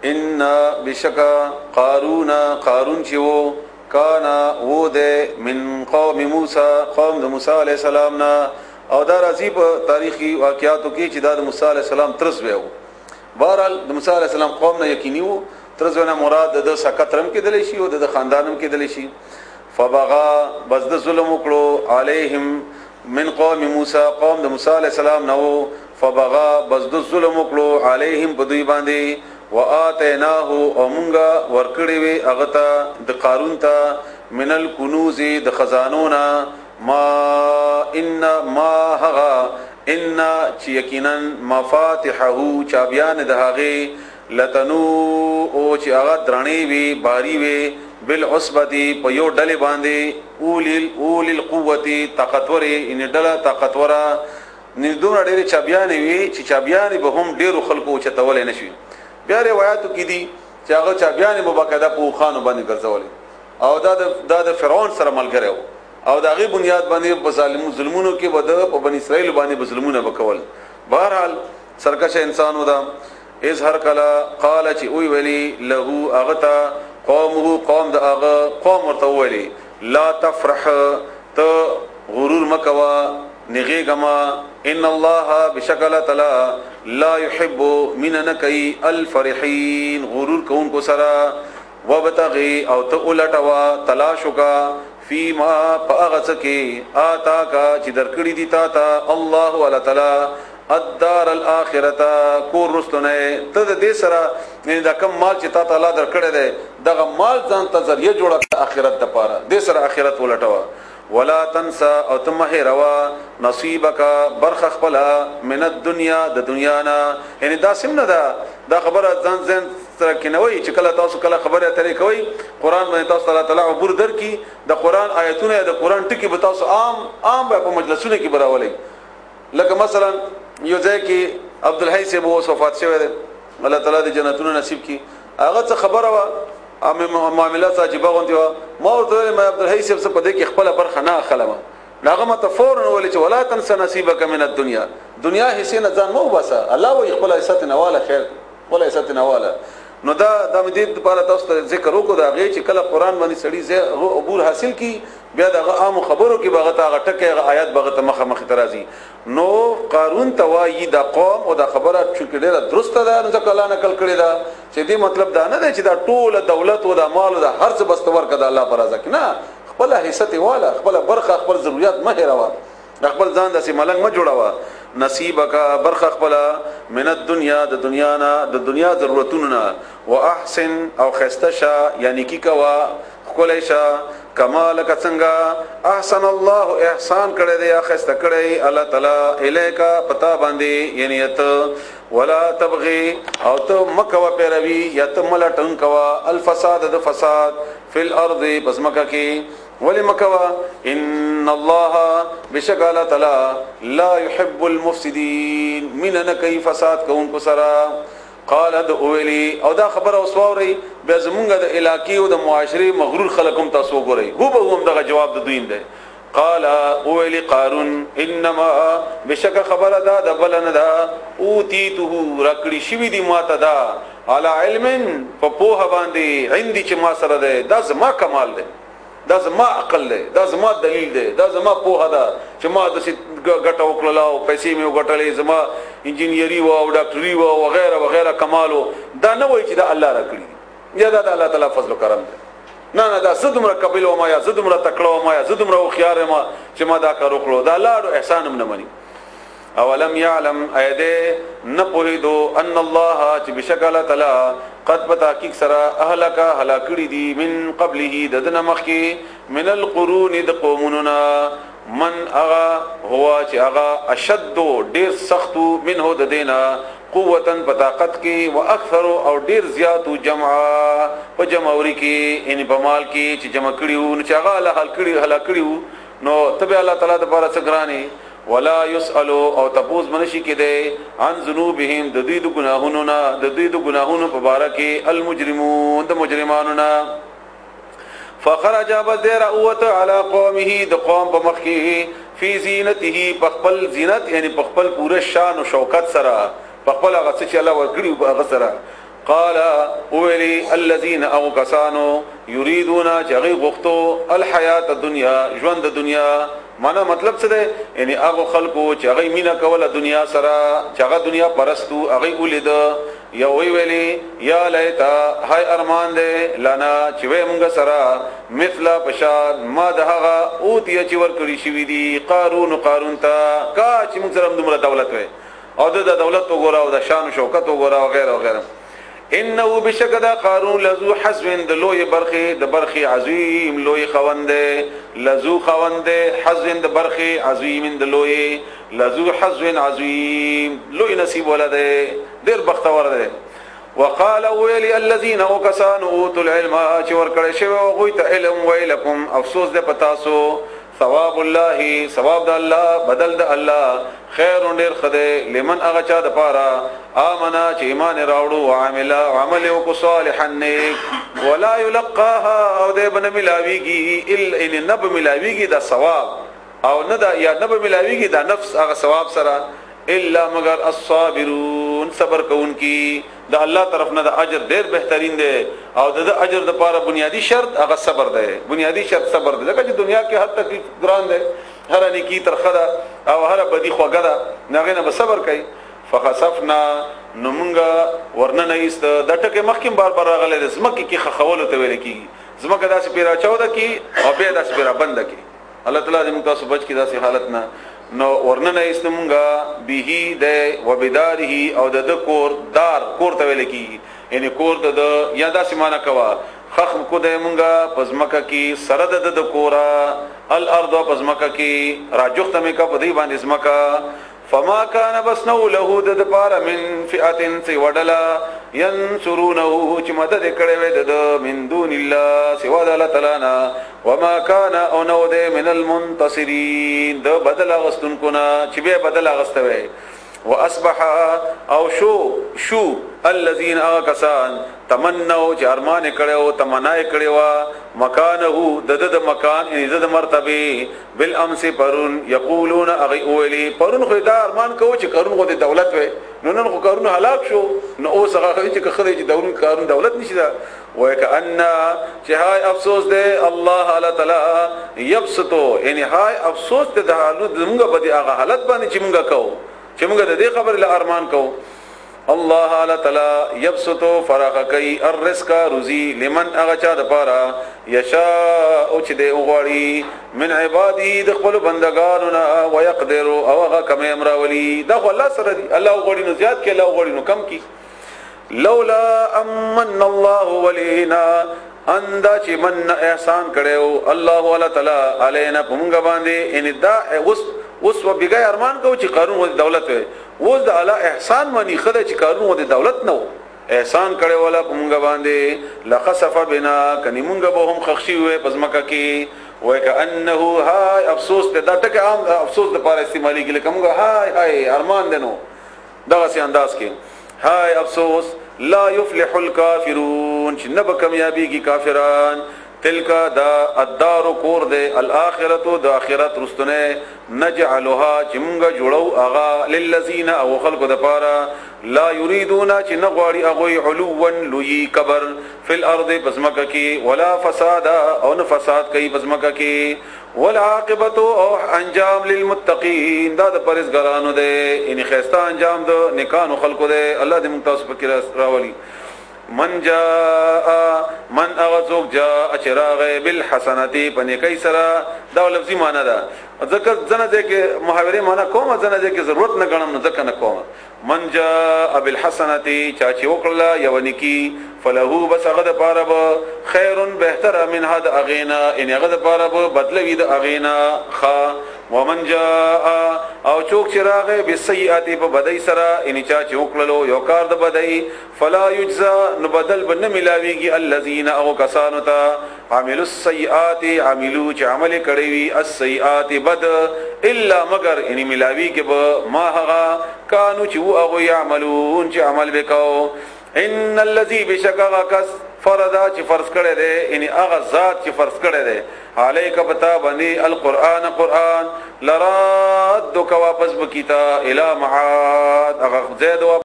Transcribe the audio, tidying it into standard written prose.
ان بشک قارون چې وو کانا وو ده من قوم موسی قوم د موسی علی السلام نا او دا راځي په تاریخي واقعاتو کې چې د موسی علی السلام ترس وو بهرحال د موسی علی السلام قوم نه یقیني وو ترس نه مراد د سکترم کې دلی شي او د خاندانم کې دلی شي فبغى بس د ظلم وکړو علیهم من قوم موسی قوم د موسی علی السلام نو فبغى بس د ظلم وکړو علیهم په دوی باندې وآتیناه او مونږه ورکړې وی هغه ته د قارون ته من الکنوز د خزانونا ما هغه ان چې یقینا مفاتحه چابیان د هغه لتنو او چې هغه درنی وی باری وی بالعصبتی په یو ډلې باندې اول القوه طاقتور ان ډله طاقتوره نذور ډېر چابیان وی چې چابیان به هم ډېر خلکو چتول نه شي بیا روایتو کې دي چې هغه چابیان مباکده په خانو باندې ګرځولي او دا د فرعون سره ملګری او دا غي بنیاد باندې په ظلمونو کې بده په بنی اسرائیل باندې ظلمونه وکول بهرحال سرکش انسانو دا از هر کلا قال چې وی ویلی له اغتا قومه قوم د اغه قوم ورته ویلی لا تفرح ته غرور مکوا نغیگما ان الله بشکل تعالی لا يحب مننکی الفرحین غرور کون کو سرا وبتغي او ته ولټوا تلاشوکا فيما پاغسکی آتا کا چې درکړی دی تا الله ولا تعالی الدار الاخرته کو رستنه ته دې سره دا کم مال چې تا تعالی درکړی دی دغه مال ځان ته ذریعہ جوړه اخرت د پاره دې سره اخرت ولټوا ولا تنسى او تمه روا نصيبك برخ خپل من الدنيا د دنیا نه یعنی دا سم نه دا خبره ځان سره کینوي چې کله تاسو کله خبره اترې کوي قران باندې تاسو الله تعالی عبور در کی د قران آیتونه د قران ټکی به تاسو عام په مجلسونو کې براولي لکه مثلا یو ځای کې عبد الحی سے بو وفات شوی دی الله تعالی د جنتونو نصیب کی هغه څه خبره وا معاملات عجيبه غونډي ما ورته ما عبد الحی صاحب څخه په دې کې خپل برخه نه اخلم ناغه مت فورن ولې چې ولا تنس نصیبک من الدنيا دنیا حصے نه ځان مو باسه الله و خپل حصت نواله خیر ولا حصت نواله نو دا د مدید لپاره تاسو ته ذکر وکړو دا غي چې کله قران باندې سړي زه عبور حاصل کی بیا د عام خبرو کې بغته غټکه آیات بغته مخه ترازی نو قارون توای دا قوم او دا خبره چې ډیره درسته ده نو ځکه الله نقل کړی دا چې دې مطلب دا نه دی چې دا ټول دولت او دا مال او دا هر څه بستور کړه الله پر ځکه نه خپل حصت والا خپل برخه خپل ضرورت مه هېروا خپل ځان داسې ملنګ ما جوړاوه نصیبک برخه خپل من الدنيا د دنیا نه د دنیا ضرورتونه واحسن او خستشا یعنی کی کوا خلیشا کمالک څنګه احسن الله احسان کړی دی خسته کړی الله تعالی الیکا پتا باندې یعنی ته ولا تبغي او ته مکوا پیروي یا ته ملټن کوا الفساد د فساد فی الارض پس مکه کې ولی مکوا ان الله بشکل تعالی لا يحب المفسدين من کی فساد کون کو سرا قال د اولی او دا خبر او سووري به زمونږ د علاقې او د معاشري مغرور خلقم تاسو ګورئ هو به هم دغه جواب د دویم دی قال اولی قارون انما بشک خبر دا د بلن دا اوتیته رکړی شوی دی ماته دا علی علم په پوها باندې عندي چې ما سره ده دا زما کمال ده دا زما عقل ده دا زما دلیل ده دا زما پوها ده چې ما د ګټه وکړه او پیسې مې وګټلې زما انجینیری او ډاکټري او وغیرہ وغیرہ کمالو دا نه وای چې دا الله راکړي یا دا الله تعالی فضل و کرم ده نه دا زدمره قبل او ما یا زدمره تکړه او ما یا زدمره خيار ما چې ما دا کار وکړو دا الله احسان هم نه مني اولم يعلم ايده نه پوهیدو ان الله چې بشکل تعالی قد بتحقیق سرا اهلک هلاکړي دي من قبله ددن مخکي من القرون د قومنا من اغا هو چې اغا اشد ډیر سخت منه د دینا قوتن بطاقت کې واكثر او ډیر زیات جمع په جمعوري کې ان په مال کې چې جمع کړیو نو چې اغا له حل کړی هلاکړیو نو تبه الله تعالی د بارا څنګه ولا يسألوا او تپوس منشي کې ده عن ذنوبهم د دې د ګناهونو نه د دې د ګناهونو په باره کې المجرمون د مجرمانو نه فخرج بدر اوت على قومه د قوم په مخ کې فی زینته په خپل زینت یعنی په خپل پوره شان او شوکت سره په خپل هغه چې الله ورکړي هغه سره قال اولی الذين او کسانو یریدون چغی غختو الحیات الدنیا ژوند دنیا معنا مطلب څه دی یعنی هغه خلکو چې هغه مینا کوله دنیا سره چې هغه دنیا پرستو هغه ولید یا ویلی یا لیتا هاي ارمان دې لنا چې وې موږ سره مثلا پشاد ما دهغه اوتی چې ور کړی شوی دی قارون ته کا چې موږ سره دومره دولت وې او د دولت وګوره او د شان شوکت وګوره او غیره او غیره انه بشکد قارون لذو حزب د لوی برخي د برخي عظیم لوی خونده لذو خونده حزب د برخي عظیم د لوی لذو حزب عظیم لوی نصیب ولده ډیر بختور ده وقال ويلي الذين وكسانوا اوتوا العلم چې ورکړی شوی او غوی ته علم ویلکم افسوس ده پتاسو ثواب الله ثواب د الله بدل د الله خیر ډیر خده لمن هغه چا د پاره امنا چې ایمان راوړو او عمل او صالحا نیک ولا يلقاها او دې بن ملاویږي الا ان نب ملاویږي د ثواب او نه دا یا نب ملاویږي د نفس هغه ثواب سره الا مگر الصابرون صبر کوونکی د الله طرف نه د اجر ډیر بهترین دی او د اجر د لپاره بنیادی شرط هغه صبر دی بنیادی شرط صبر دی لکه چې دنیا کې هر تکلیف ګران دی هر نیکی ترخه ده او هر بدی خوګه ده نغه نه به صبر کوي فخسفنا نمونګه ورننه ایست د ټکه مخکیم بار بار راغله د زمکه کې خخول ته ویل کیږي زمکه داسې پیرا 14 کې او به داسې پیرا بند کې الله تعالی دې موږ تاسو بچ کی داسې حالت نه نو ورننه ایست مونږه به د وبداره او د کور دار کور ته ویل کیږي یعنی کور ته د یا داسې معنا کوا خخم کو د مونږه پزمکه کې سرد د کورا الارض پزمکه کې راجخت مې کا په دې باندې زمکه فما كان بسنو له د پار من فئه سی وډلا ينصرونه چې مدد کړي وي د من دون الله سوا د الله تعالی نه وما كان او نو د من المنتصرين د بدل غستون کنا چې به بدل غستوي واصبح او شو الذين اكسان تمنوا جرمان کړو تمنا کړو مکانه د مکان ان د مرتبه بالامس پرون یقولون اغي اولی پرون خو دا ارمان کو چې قارون غو د دولت وي نن خو قارون هلاک شو نو اوس هغه چې خرج دولت قارون دولت نشي دا وکأن چې هاي افسوس ده الله تعالی یبسطو یعنی هاي افسوس ده د حالت موږ په دې هغه حالت باندې چې موږ کو چې موږ د دې خبر له ارمان کو الله تعالی یبسطو فراغ کوي الرزق رزي لمن اغچا د پاره یشاء او چې د غوړي من عبادي د خپل بندگانو نه ويقدر او هغه کم امراولي دا الله سره دی الله غوړي نو زیات کې الله غوړي نو کم کی لولا امن الله ولينا اندا چې من احسان کړو الله تعالی علينا پمږه باندې ان دا اوس و بیګای ارمان کو چې قانون د دولت وي اوس د الله احسان منی خدای چې قانون د دولت نو احسان کړي ولا پمږه باندې لخسف بنا کني مونږه به هم خخشي وي پزماکه کې وای کانه هاي افسوس ته دا ټکه عام افسوس د پاره استعمالي کې کومه هاي ارمان دنو دغه سي انداز کې هاي افسوس لا يفلح الكافرون چې نه به کامیابی کی کافران تلک دا الدار کور دے الاخرت دا اخرت رستنے نجعلها چمگا جوڑو اغا للذین او خلق دا پارا لا یریدون چی نغواری اغوی علوا لوی کبر فی الارض بزمکا کی ولا فسادا او نفساد کئی بزمکا کی والعاقبت او انجام للمتقین دا دا پرزگارانو دے یعنی خیستا انجام دا نکانو خلقو دے اللہ دے ممتاز پکی راولی من جاء من اغزوک جاء چراغ بالحسنتی پنی کئی سرا دا لفظی معنی دا ذکر زنده که محاوری معنی کوم زنده که ضرورت نگنم نو ذکر نکوم من جاء بالحسنتی چاچی وکرلا یونکی فلهو بس اغد پارب خیر بہتر من هاد اغینا ان اغد پارب بدلوی دا اغینا خوا ومن جاء او چوک چراغ بالسیئات په بدای سرا ان چا چوکللو یو کار د بدای فلا یجزا نبدل بن ملاویږي الذين او کسانو ته عملوا السیئات عملوا چې عمل کړي وي السیئات بد الا مگر ان ملاویږي به ما هغه کانو چې او يعملون چې عمل وکاو ان الذي بشکا کس فرضا چې فرض کړي دي ان هغه ذات چې فرض کړي دي عليك بتا باندې القرآن قرآن لرادك واپس بکیتا الى معاد هغه زید